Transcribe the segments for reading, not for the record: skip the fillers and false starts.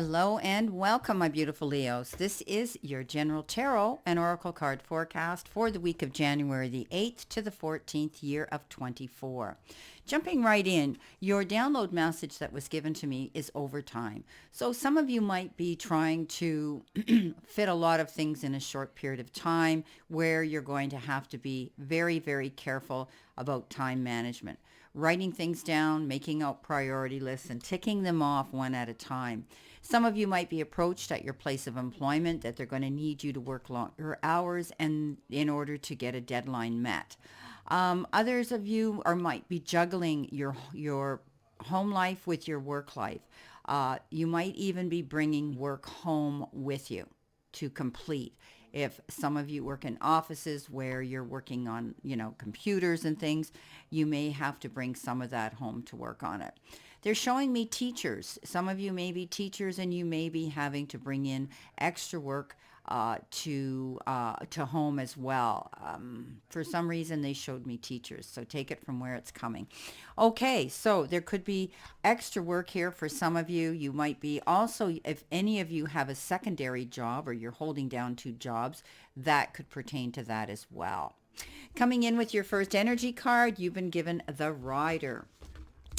Hello and welcome, my beautiful Leos. This is your General Tarot and Oracle card forecast for the week of January the 8th to the 14th, year of 24. Jumping right in, your download message that was given to me is overtime. So some of you might be trying to fit a lot of things in a short period of time where you're going to have to be very, very careful about time management. Writing things down, making out priority lists, and ticking them off one at a time. Some of you might be approached at your place of employment that they're going to need you to work longer hours and in order to get a deadline met. Others of you might be juggling your home life with your work life. You might even be bringing work home with you to complete. If some of you work in offices where you're working on, computers and things, you may have to bring some of that home to work on it. They're showing me teachers. Some of you may be teachers and you may be having to bring in extra work to home as well. For some reason, they showed me teachers, so take it from where it's coming. Okay, so there could be extra work here for some of you. You might be also, if any of you have a secondary job or you're holding down two jobs, that could pertain to that as well. Coming in with your first energy card, you've been given the Rider.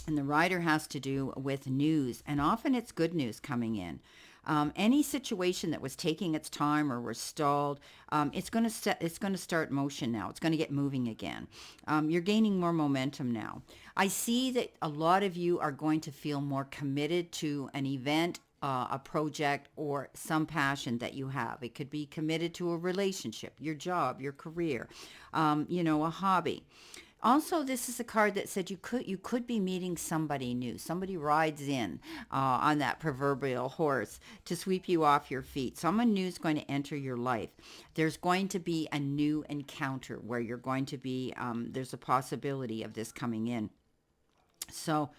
And the Rider has to do with news, and often it's good news coming in. Any situation that was taking its time or was stalled, it's going to start motion now. It's going to get moving again. You're gaining more momentum now. I see that a lot of you are going to feel more committed to an event, a project, or some passion that you have. It could be committed to a relationship, your job, your career, a hobby. Also, this is a card that said you could be meeting somebody new. Somebody rides in on that proverbial horse to sweep you off your feet. Someone new is going to enter your life. There's going to be a new encounter where you're going to be, there's a possibility of this coming in. So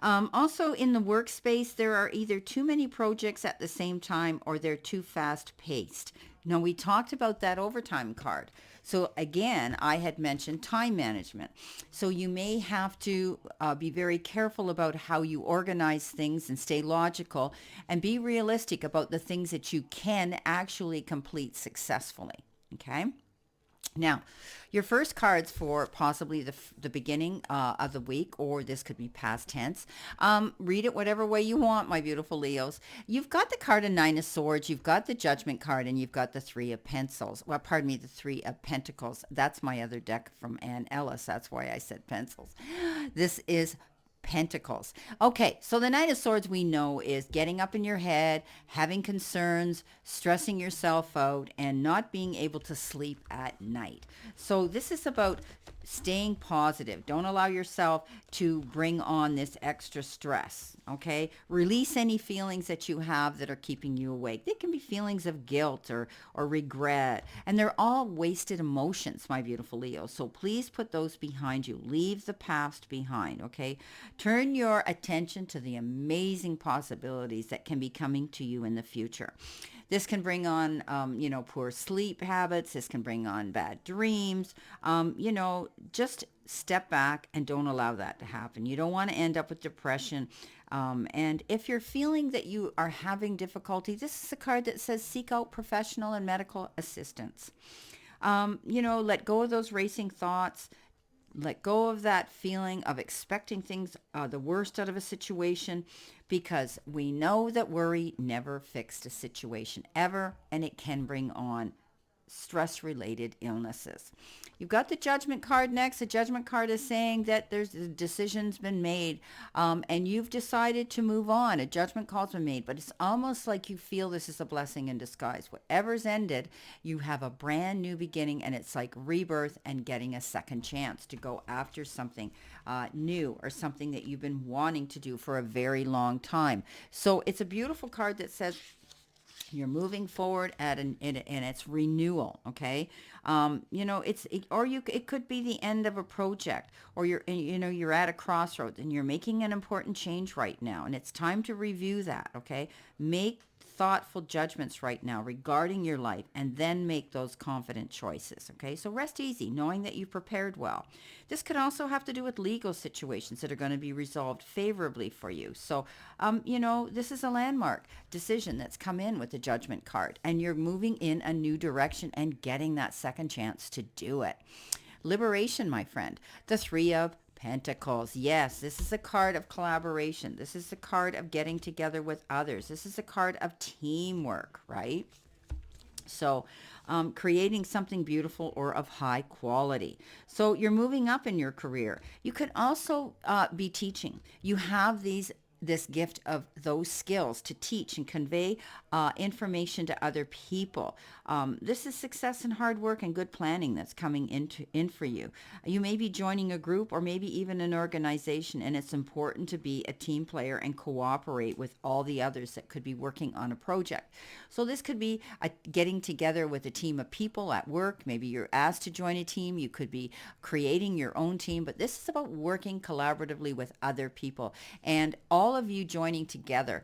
also in the workspace, there are either too many projects at the same time or they're too fast paced. Now, we talked about that overtime card. So again, I had mentioned time management. So you may have to be very careful about how you organize things and stay logical and be realistic about the things that you can actually complete successfully. Okay? Now, your first cards for possibly the beginning of the week, or this could be past tense. Read it whatever way you want, my beautiful Leos. You've got the card of Nine of Swords, you've got the Judgment card, and you've got the Three of Pencils. Well, pardon me, the Three of Pentacles. That's my other deck from Anne Ellis. That's why I said pencils. This is Pentacles. Okay, so the Knight of Swords we know is getting up in your head, having concerns, stressing yourself out, and not being able to sleep at night. So this is about staying positive. Don't allow yourself to bring on this extra stress, okay? Release any feelings that you have that are keeping you awake. They can be feelings of guilt or regret, and they're all wasted emotions, my beautiful Leo. So please put those behind you. Leave the past behind, okay? Turn your attention to the amazing possibilities that can be coming to you in the future. This can bring on, poor sleep habits. This can bring on bad dreams. Just step back and don't allow that to happen. You don't want to end up with depression. And if you're feeling that you are having difficulty, this is a card that says seek out professional and medical assistance. Let go of those racing thoughts. Let go of that feeling of expecting things, the worst out of a situation, because we know that worry never fixed a situation ever, and it can bring on stress-related illnesses. You've got the Judgment card next. The Judgment card is saying that there's a decision's been made, and you've decided to move on. A judgment call's been made, but it's almost like you feel this is a blessing in disguise. Whatever's ended, you have a brand new beginning, and it's like rebirth and getting a second chance to go after something new or something that you've been wanting to do for a very long time. So it's a beautiful card that says you're moving forward and it's renewal, okay? It could be the end of a project, or you're at a crossroads and you're making an important change right now, and it's time to review that. Okay, make thoughtful judgments right now regarding your life, and then make those confident choices. Okay, so rest easy knowing that you've prepared well. This could also have to do with legal situations that are going to be resolved favorably for you. So this is a landmark decision that's come in with the judgment card, and you're moving in a new direction and getting that second chance to do it. Liberation, my friend. The Three of Pentacles. Yes, this is a card of collaboration. This is a card of getting together with others. This is a card of teamwork, right? So creating something beautiful or of high quality. So you're moving up in your career. You could also be teaching. You have this gift of those skills to teach and convey information to other people. This is success and hard work and good planning that's coming in for you. You may be joining a group or maybe even an organization, and it's important to be a team player and cooperate with all the others that could be working on a project. So this could be getting together with a team of people at work. Maybe you're asked to join a team. You could be creating your own team, but this is about working collaboratively with other people. And all of you joining together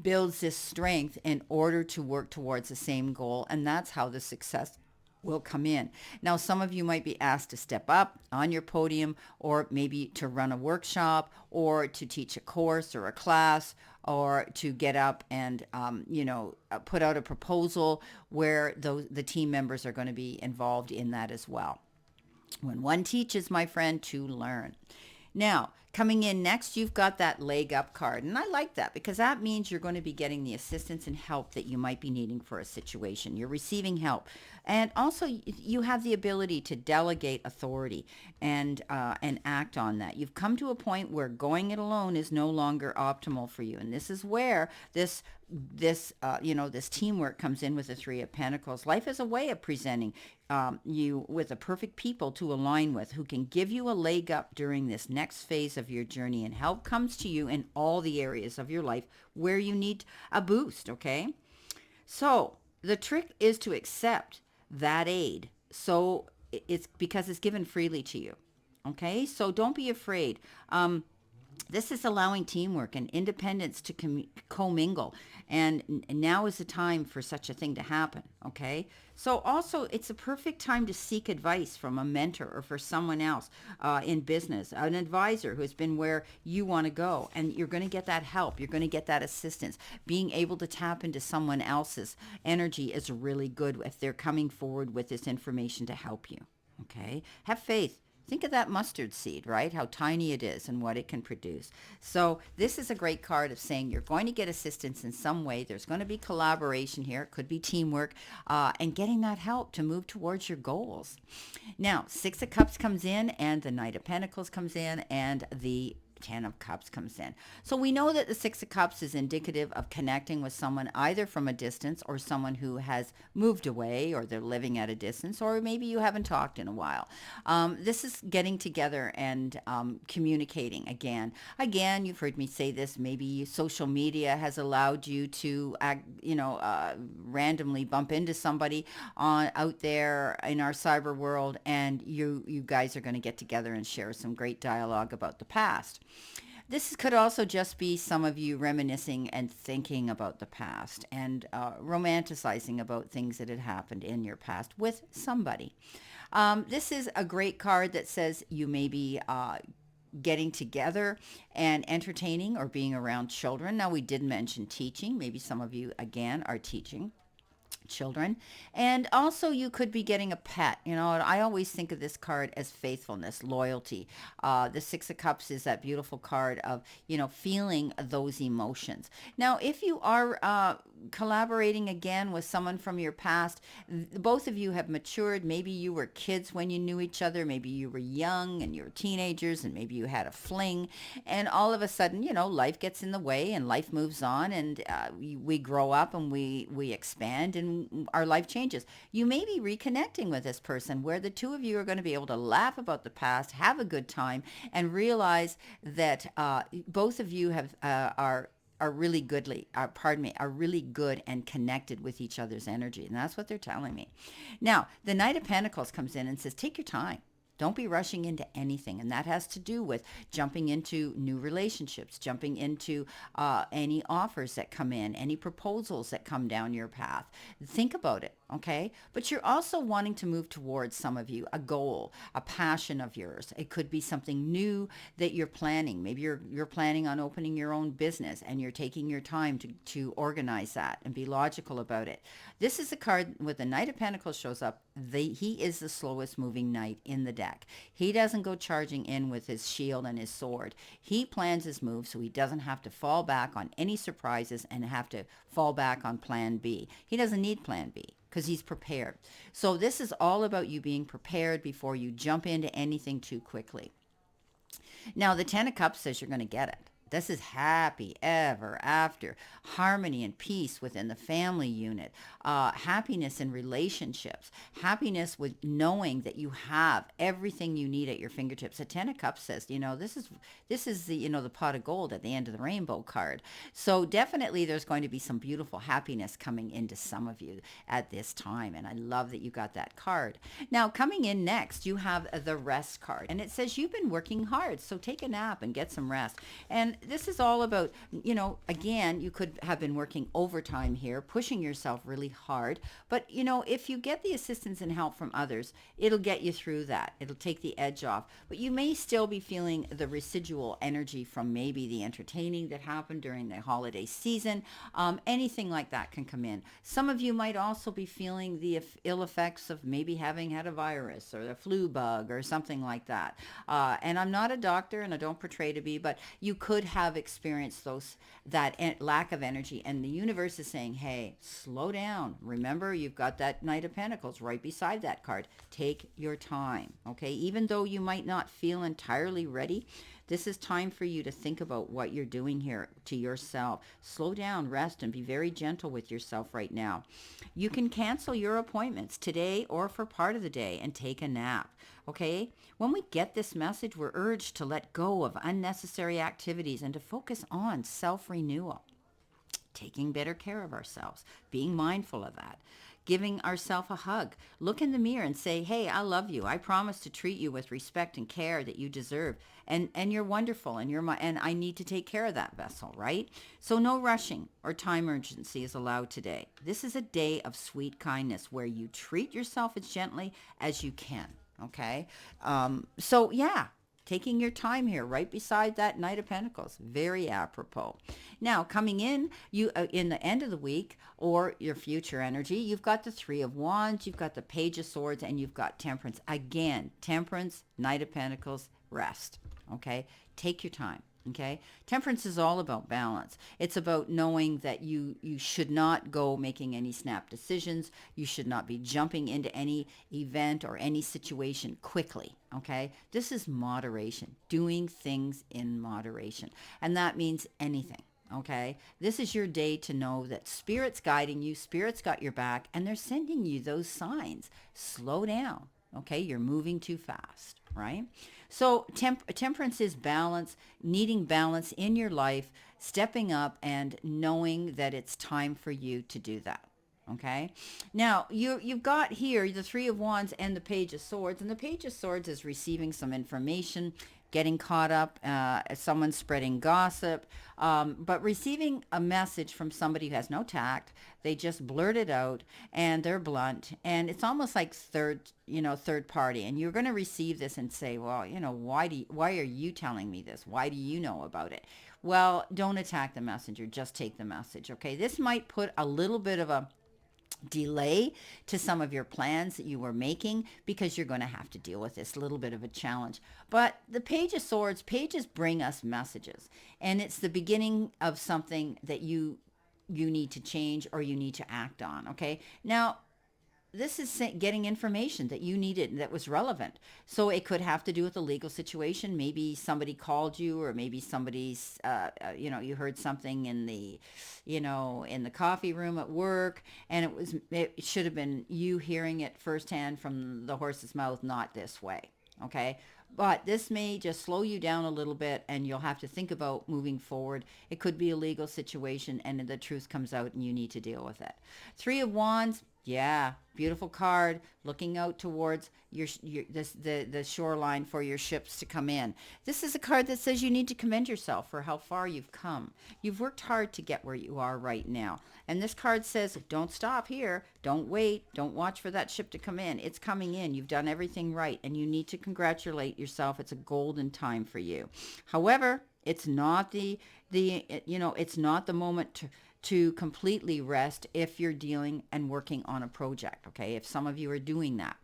builds this strength in order to work towards the same goal, and that's how the success will come in. Now, some of you might be asked to step up on your podium, or maybe to run a workshop, or to teach a course or a class, or to get up and put out a proposal where the team members are going to be involved in that as well. When one teaches, my friend, to learn. Now, coming in next, you've got that leg up card. And I like that because that means you're going to be getting the assistance and help that you might be needing for a situation. You're receiving help. And also, you have the ability to delegate authority and act on that. You've come to a point where going it alone is no longer optimal for you. And this is where this teamwork comes in with the Three of Pentacles. Life is a way of presenting you with the perfect people to align with, who can give you a leg up during this next phase of your journey, and help comes to you in all the areas of your life where you need a boost. Okay, so the trick is to accept that aid. So it's because it's given freely to you. Okay, so don't be afraid. This is allowing teamwork and independence to commingle. And now is the time for such a thing to happen. Okay. So also, it's a perfect time to seek advice from a mentor or for someone else in business, an advisor who's been where you want to go. And you're going to get that help. You're going to get that assistance. Being able to tap into someone else's energy is really good if they're coming forward with this information to help you. Okay. Have faith. Think of that mustard seed, right? How tiny it is and what it can produce. So this is a great card of saying you're going to get assistance in some way. There's going to be collaboration here. It could be teamwork and getting that help to move towards your goals. Now, Six of Cups comes in, and the Knight of Pentacles comes in, and the Ten of Cups comes in. So we know that the Six of Cups is indicative of connecting with someone either from a distance, or someone who has moved away, or they're living at a distance, or maybe you haven't talked in a while. This is getting together and communicating again. Again, you've heard me say this, maybe social media has allowed you to randomly bump into somebody out there in our cyber world, and you guys are going to get together and share some great dialogue about the past. This could also just be some of you reminiscing and thinking about the past, and romanticizing about things that had happened in your past with somebody. This is a great card that says you may be getting together and entertaining or being around children. Now, we did mention teaching. Maybe some of you, again, are teaching children. And also, you could be getting a pet. I always think of this card as faithfulness, loyalty. The Six of Cups is that beautiful card of feeling those emotions. Now, if you are collaborating again with someone from your past, both of you have matured. Maybe you were kids when you knew each other. Maybe you were young and you were teenagers, and maybe you had a fling, and all of a sudden life gets in the way and life moves on, and we grow up and we expand and our life changes. You may be reconnecting with this person where the two of you are going to be able to laugh about the past, have a good time, and realize that both of you are are really goodly, are really good and connected with each other's energy. And that's what they're telling me. Now, the Knight of Pentacles comes in and says, take your time. Don't be rushing into anything. And that has to do with jumping into new relationships, jumping into any offers that come in, any proposals that come down your path. Think about it, okay? But you're also wanting to move towards, some of you, a goal, a passion of yours. It could be something new that you're planning. Maybe you're planning on opening your own business, and you're taking your time to organize that and be logical about it. This is a card with the Knight of Pentacles shows up. He is the slowest moving knight in the deck. He doesn't go charging in with his shield and his sword. He plans his move so he doesn't have to fall back on any surprises and have to fall back on plan B. He doesn't need plan B because he's prepared. So this is all about you being prepared before you jump into anything too quickly. Now, the Ten of Cups says you're going to get it. This is happy ever after, harmony and peace within the family unit, happiness in relationships, happiness with knowing that you have everything you need at your fingertips. The Ten of Cups says, this is the, the pot of gold at the end of the rainbow card. So definitely there's going to be some beautiful happiness coming into some of you at this time. And I love that you got that card. Now, coming in next, you have the rest card. And it says you've been working hard, so take a nap and get some rest. And this is all about, again, you could have been working overtime here, pushing yourself really hard. But, if you get the assistance and help from others, it'll get you through that. It'll take the edge off. But you may still be feeling the residual energy from maybe the entertaining that happened during the holiday season. Anything like that can come in. Some of you might also be feeling the ill effects of maybe having had a virus or a flu bug or something like that. And I'm not a doctor and I don't portray to be, but you could have experienced that lack of energy, and the universe is saying, hey, slow down. Remember, you've got that Knight of Pentacles right beside that card. Take your time, okay? Even though you might not feel entirely ready, this is time for you to think about what you're doing here to yourself. Slow down, rest, and be very gentle with yourself right now. You can cancel your appointments today or for part of the day and take a nap, okay? When we get this message, we're urged to let go of unnecessary activities and to focus on self-renewal, taking better care of ourselves, being mindful of that, giving ourselves a hug. Look in the mirror and say, hey, I love you. I promise to treat you with respect and care that you deserve. And you're wonderful, and I need to take care of that vessel, right? So no rushing or time urgency is allowed today. This is a day of sweet kindness where you treat yourself as gently as you can, okay? So yeah, taking your time here right beside that Knight of Pentacles. Very apropos. Now, coming in, you in the end of the week or your future energy, you've got the Three of Wands, you've got the Page of Swords, and you've got Temperance. Again, Temperance, Knight of Pentacles, rest. Okay? Take your time. Okay? Temperance is all about balance. It's about knowing that you should not go making any snap decisions. You should not be jumping into any event or any situation quickly. Okay? This is moderation. Doing things in moderation. And that means anything. Okay? This is your day to know that Spirit's guiding you. Spirit's got your back. And they're sending you those signs. Slow down. Okay? You're moving too fast. Right? So temperance is balance, needing balance in your life, stepping up and knowing that it's time for you to do that. Okay. Now you've got here the Three of Wands and the Page of Swords, and the Page of Swords is receiving some information, getting caught up, someone spreading gossip, but receiving a message from somebody who has no tact. They just blurt it out and they're blunt, and it's almost like third party. And you're going to receive this and say, well, why are you telling me this? Why do you know about it? Well, don't attack the messenger. Just take the message. Okay. This might put a little bit of a delay to some of your plans that you were making, because you're going to have to deal with this little bit of a challenge. But the Page of Swords, pages bring us messages, and it's the beginning of something that you need to change or you need to act on. Okay. Now, this is getting information that you needed that was relevant. So it could have to do with a legal situation. Maybe somebody called you, or maybe somebody's, you heard something in the coffee room at work, and it should have been you hearing it firsthand from the horse's mouth, not this way. Okay. But this may just slow you down a little bit and you'll have to think about moving forward. It could be a legal situation and the truth comes out and you need to deal with it. Three of Wands, yeah, beautiful card, looking out towards the shoreline for your ships to come in. This is a card that says you need to commend yourself for how far you've come. You've worked hard to get where you are right now. And this card says, don't stop here. Don't wait. Don't watch for that ship to come in. It's coming in. You've done everything right and you need to congratulate yourself. It's a golden time for you. However, it's not it's not the moment to completely rest if you're dealing and working on a project, okay? If some of you are doing that.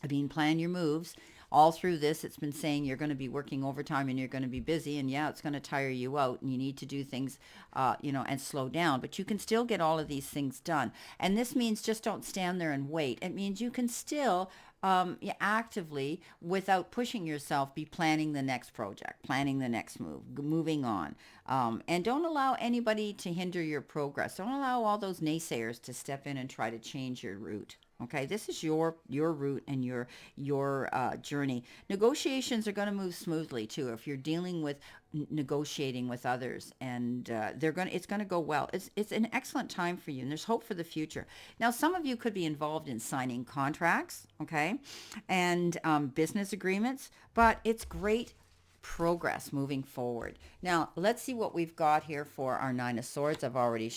I mean, plan your moves. All through this, it's been saying you're going to be working overtime and you're going to be busy, and yeah, it's going to tire you out and you need to do things, and slow down, but you can still get all of these things done. And this means just don't stand there and wait. It means you can still actively, without pushing yourself, be planning the next project, planning the next move, moving on. And don't allow anybody to hinder your progress. Don't allow all those naysayers to step in and try to change your route. Okay, this is your route and your journey. Negotiations are going to move smoothly too if you're dealing with negotiating with others, and it's going to go well. It's an excellent time for you, and there's hope for the future. Now, some of you could be involved in signing contracts, okay, and business agreements, but it's great progress moving forward. Now, let's see what we've got here for our Nine of Swords. I've already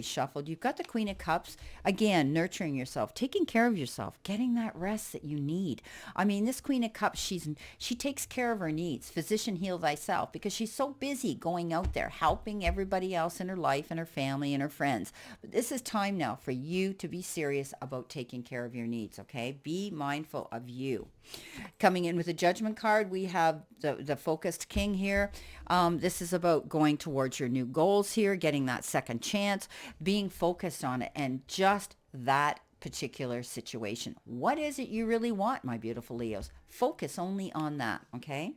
shuffled. You've got the Queen of Cups. Again, nurturing yourself, taking care of yourself, getting that rest that you need. I mean, this Queen of Cups, she takes care of her needs. Physician, heal thyself, because she's so busy going out there, helping everybody else in her life and her family and her friends. But this is time now for you to be serious about taking care of your needs, okay? Be mindful of you. Coming in with the Judgment card, we have the focused king here. This is about going towards your new goals here, getting that second chance, being focused on it, and just that particular situation. What is it you really want, my beautiful Leos? Focus only on that, okay?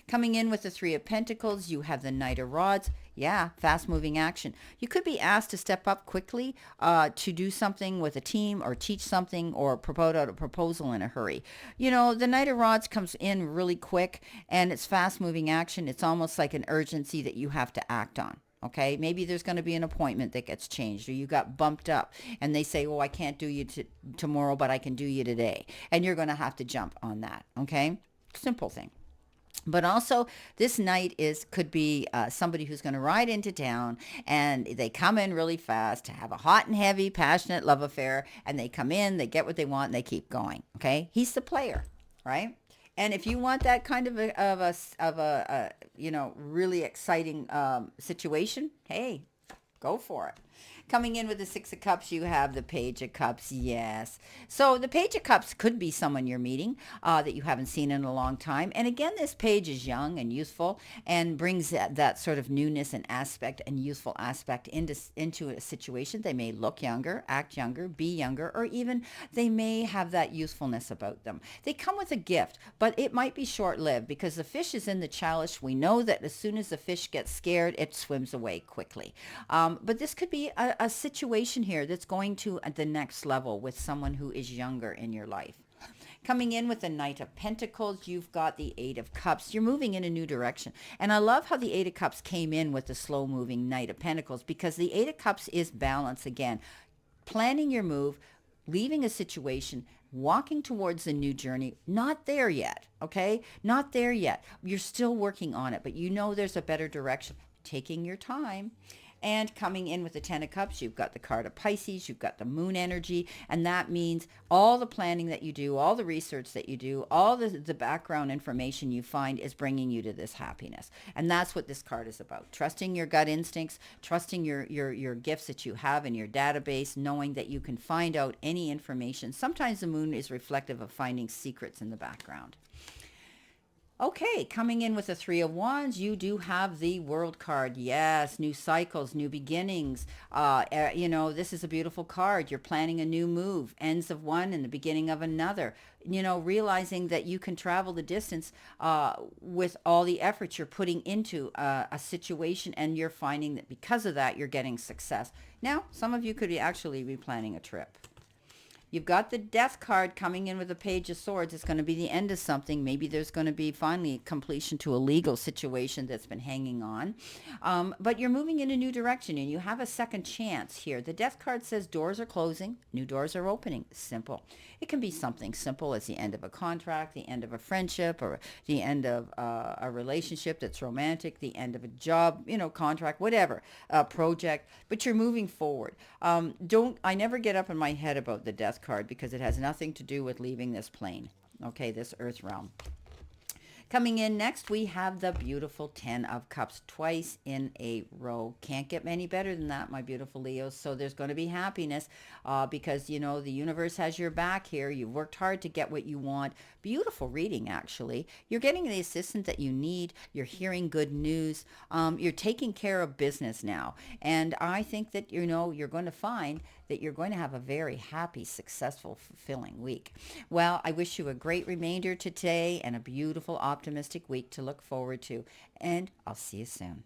Coming in with the Three of Pentacles, you have the Knight of Rods. Yeah, fast-moving action. You could be asked to step up quickly to do something with a team or teach something or propose out a proposal in a hurry. You know, the Knight of Rods comes in really quick, and it's fast-moving action. It's almost like an urgency that you have to act on. Okay, maybe there's going to be an appointment that gets changed, or you got bumped up and they say, I can't do you tomorrow, but I can do you today. And you're going to have to jump on that. Okay, simple thing. But also, this knight could be somebody who's going to ride into town, and they come in really fast to have a hot and heavy, passionate love affair, and they come in, they get what they want, and they keep going. Okay, he's the player, right? And if you want that kind of a really exciting situation, hey, go for it. Coming in with the Six of Cups, you have the Page of Cups. Yes. So the Page of Cups could be someone you're meeting that you haven't seen in a long time. And again, this page is young and youthful and brings that sort of newness and aspect and youthful aspect into a situation. They may look younger, act younger, be younger, or even they may have that youthfulness about them. They come with a gift, but it might be short-lived because the fish is in the chalice. We know that as soon as the fish gets scared, it swims away quickly. But this could be a situation here that's going to the next level with someone who is younger in your life. Coming in with the Knight of Pentacles, you've got the Eight of Cups. You're moving in a new direction. And I love how the Eight of Cups came in with the slow-moving Knight of Pentacles, because the Eight of Cups is balance again. Planning your move, leaving a situation, walking towards a new journey. Not there yet, okay? Not there yet. You're still working on it, but you know there's a better direction. Taking your time. And coming in with the Ten of Cups, you've got the card of Pisces, you've got the moon energy, and that means all the planning that you do, all the research that you do, all the background information you find is bringing you to this happiness. And that's what this card is about. Trusting your gut instincts, trusting your gifts that you have in your database, knowing that you can find out any information. Sometimes the moon is reflective of finding secrets in the background. Okay, coming in with the Three of Wands, you do have the World card. Yes, new cycles, new beginnings. This is a beautiful card. You're planning a new move, ends of one and the beginning of another. Realizing that you can travel the distance with all the effort you're putting into a situation, and you're finding that because of that, you're getting success. Now, some of you could actually be planning a trip. You've got the death card coming in with the page of swords. It's going to be the end of something. Maybe there's going to be finally completion to a legal situation that's been hanging on. But you're moving in a new direction and you have a second chance here. The death card says doors are closing, new doors are opening. Simple. It can be something simple as the end of a contract, the end of a friendship, or the end of a relationship that's romantic, the end of a job, contract, whatever, project. But you're moving forward. I never get up in my head about the death card because it has nothing to do with leaving this plane, okay, this earth realm. Coming in next, we have the beautiful 10 of Cups twice in a row. Can't get any better than that, my beautiful Leos. So there's going to be happiness because, the universe has your back here. You've worked hard to get what you want. Beautiful reading, actually. You're getting the assistance that you need. You're hearing good news. You're taking care of business now. And I think that, you're going to find that you're going to have a very happy, successful, fulfilling week. Well, I wish you a great remainder today and a beautiful, optimistic week to look forward to. And I'll see you soon.